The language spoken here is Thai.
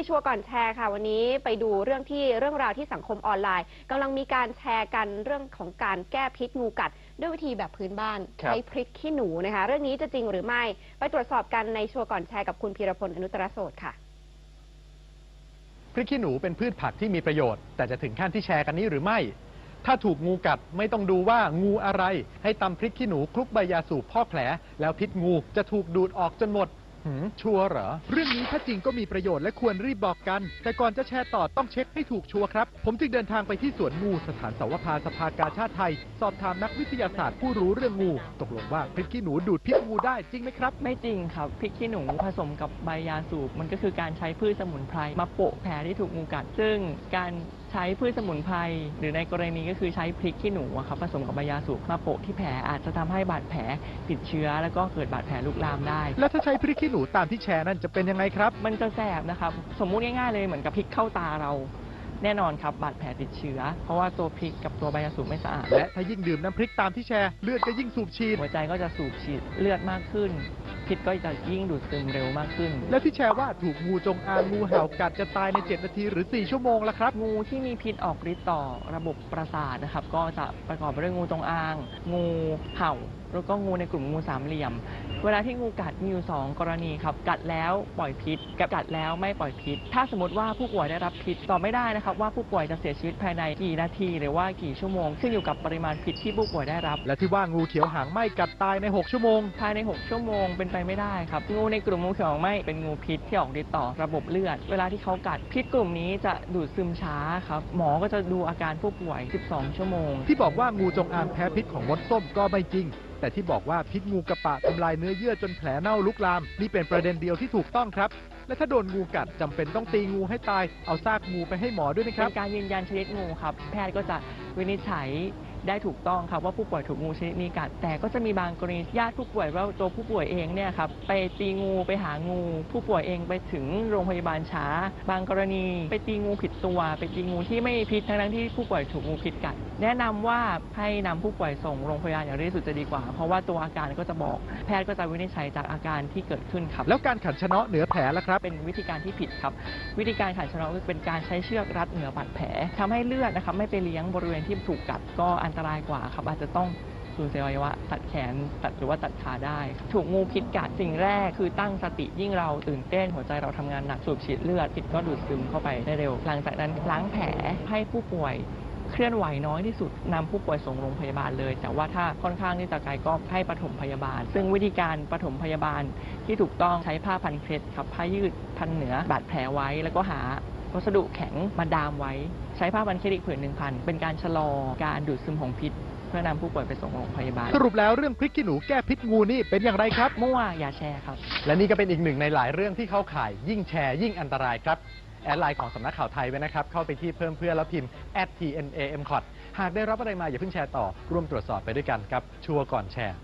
ชัวร์ก่อนแชร์ค่ะวันนี้ไปดูเรื่องราวที่สังคมออนไลน์กำลังมีการแชร์กันเรื่องของการแก้พิษงูกัดด้วยวิธีแบบพื้นบ้านใช้พริกขี้หนูนะคะเรื่องนี้จะจริงหรือไม่ไปตรวจสอบกันในชัวร์ก่อนแชร์กับคุณพีรพลอนุตตรโสดค่ะพริกขี้หนูเป็นพืชผักที่มีประโยชน์แต่จะถึงขั้นที่แชร์กันนี้หรือไม่ถ้าถูกงูกัดไม่ต้องดูว่างูอะไรให้ตำพริกขี้หนูคลุกใบยาสูบพอกแผลแล้วพิษงูจะถูกดูดออกจนหมดชัวร์เหรอเรื่องนี้ถ้าจริงก็มีประโยชน์และควรรีบบอกกันแต่ก่อนจะแชร์ต่อต้องเช็คให้ถูกชัวร์ครับผมจึงเดินทางไปที่สวนงูสถานสาวภาสภากาชาติไทยสอบถามนักวิทยาศาสตร์ผู้รู้เรื่องงูตกลงว่าพริกขี้หนูดูดพิษงูได้จริงไหมครับไม่จริงครับพริกขี้หนูผสมกับใบยาสูบมันก็คือการใช้พืชสมุนไพรมาโปะแผลที่ถูกงูกัดซึ่งการใช้พืชสมุนไพรหรือในกรณีก็คือใช้พริกขี้หนูครับผสมกับใบยาสูบมาโปะที่แผลอาจจะทำให้บาดแผลติดเชื้อแล้วก็เกิดบาดแผลลุกลามได้แล้วถ้าใช้พริกขี้หนูตามที่แชร์นั่นจะเป็นยังไงครับมันจะแสบนะครับสมมุติง่ายๆเลยเหมือนกับพริกเข้าตาเราแน่นอนครับบาดแผลติดเชื้อเพราะว่าตัวพริกกับตัวใบยาสูบไม่สะอาดและถ้ายิ่งดื่มน้ำพริกตามที่แชร์เลือดก็ยิ่งสูบฉีดหัวใจก็จะสูบฉีดเลือดมากขึ้นพิษก็จะยิ่งดูดซึมเร็วมากขึ้นและที่แชร์ว่าถูกงูจงอางงูเห่ากัดจะตายใน7 นาทีหรือ4 ชั่วโมงละครับงูที่มีพิษออกฤทธิ์ต่อระบบประสาทนะครับก็จะประกอบไปด้วยงูจงอางงูเห่าแล้วก็งูในกลุ่มงูสามเหลี่ยมเวลาที่งูกัดมีอยู่2กรณีครับกัดแล้วปล่อยพิษกับกัดแล้วไม่ปล่อยพิษถ้าสมมติว่าผู้ป่วยได้รับพิษตอบไม่ได้นะครับว่าผู้ป่วยจะเสียชีวิตภายในกี่นาทีหรือว่ากี่ชั่วโมงขึ้นอยู่กับปริมาณพิษที่ผู้ป่วยได้รับและที่ว่างูเขียวหางไหม้กัดตายใน6 ชั่วโมงภายใน6 ชั่วโมงเป็นไปไม่ได้ครับงูในกลุ่มงูเขียวหางไหม้เป็นงูพิษที่ออกฤทธิ์ต่อระบบเลือดเวลาที่เขากัดพิษกลุ่มนี้จะดูดซึมช้าครับหมอก็จะดูอาการผู้ป่วย12 ชั่วโมงที่บอกว่างูจงอางแพ้พิษของมดส้มก็ไม่จริงแต่ที่บอกว่าพิษงูกระปะทำลายเนื้อเยื่อจนแผลเน่าลุกลามนี่เป็นประเด็นเดียวที่ถูกต้องครับและถ้าโดนงูกัดจำเป็นต้องตีงูให้ตายเอาซากงูไปให้หมอด้วยนะครับเป็นการยืนยันชนิดงูครับแพทย์ก็จะวินิจฉัยได้ถูกต้องครับว่าผู้ป่วยถูกงูชนิดนี้กัดแต่ก็จะมีบางกรณีญาติผู้ป่วยว่าตัวผู้ป่วยเองเนี่ยครับไปตีงูไปหางูผู้ป่วยเองไปถึงโรงพยาบาลช้าบางกรณีไปตีงูผิดตัวไปตีงูที่ไม่มีพิษทั้งที่ผู้ป่วยถูกงูพิษกัดแนะนำว่าให้นำผู้ป่วยส่งโรงพยาบาลอย่างเร็วที่สุดจะดีกว่าเพราะว่าตัวอาการก็จะบอกแพทย์ก็จะวินิจฉัยจากอาการที่เกิดขึ้นครับแล้วการขันชะเนาะเหนือแผลล่ะครับเป็นวิธีการที่ผิดครับวิธีการขันชะเนาะเป็นการใช้เชือกรัดเหนือบาดแผลทำให้เลือดนะครับไม่ไปเลี้ยงบริเวณที่ถูกกัดก็อันตรายกว่าครับอาจจะต้องสูญเสียอวัยวะตัดแขนตัดหรือว่าตัดขาได้ถูกงูพิษกัดสิ่งแรกคือตั้งสติยิ่งเราตื่นเต้นหัวใจเราทำงานหนักสูบฉีดเลือดพิษก็ดูดซึมเข้าไปได้เร็วหลังจากนั้นล้างแผลให้ผู้ป่วยเคลื่อนไหวน้อยที่สุดนำผู้ป่วยส่งโรงพยาบาลเลยแต่ว่าถ้าค่อนข้างที่จะไกลก็ให้ปฐมพยาบาลซึ่งวิธีการปฐมพยาบาลที่ถูกต้องใช้ผ้าพันเคล็ดครับผ้ายืดพันเหนือบาดแผลไว้แล้วก็หาวัสดุแข็งมาดามไว้ใช้ผ้าพันเคล็ดอีกผืน1 พันเป็นการชะลอการดูดซึมของพิษเพื่อนำผู้ป่วยไปส่งโรงพยาบาลสรุปแล้วเรื่องพริกขี้หนูแก้พิษงูนี่เป็นอย่างไรครับมั่วอย่าแชร์ครับและนี่ก็เป็นอีกหนึ่งในหลายเรื่องที่เข้าข่ายยิ่งแชร์ยิ่งอันตรายครับแอดไลน์ของสำนักข่าวไทยไว้นะครับเข้าไปที่เพิ่มเพื่อนแล้วพิมพ์ @TNAMCOT หากได้รับอะไรมาอย่าเพิ่งแชร์ต่อร่วมตรวจสอบไปด้วยกันครับชัวร์ก่อนแชร์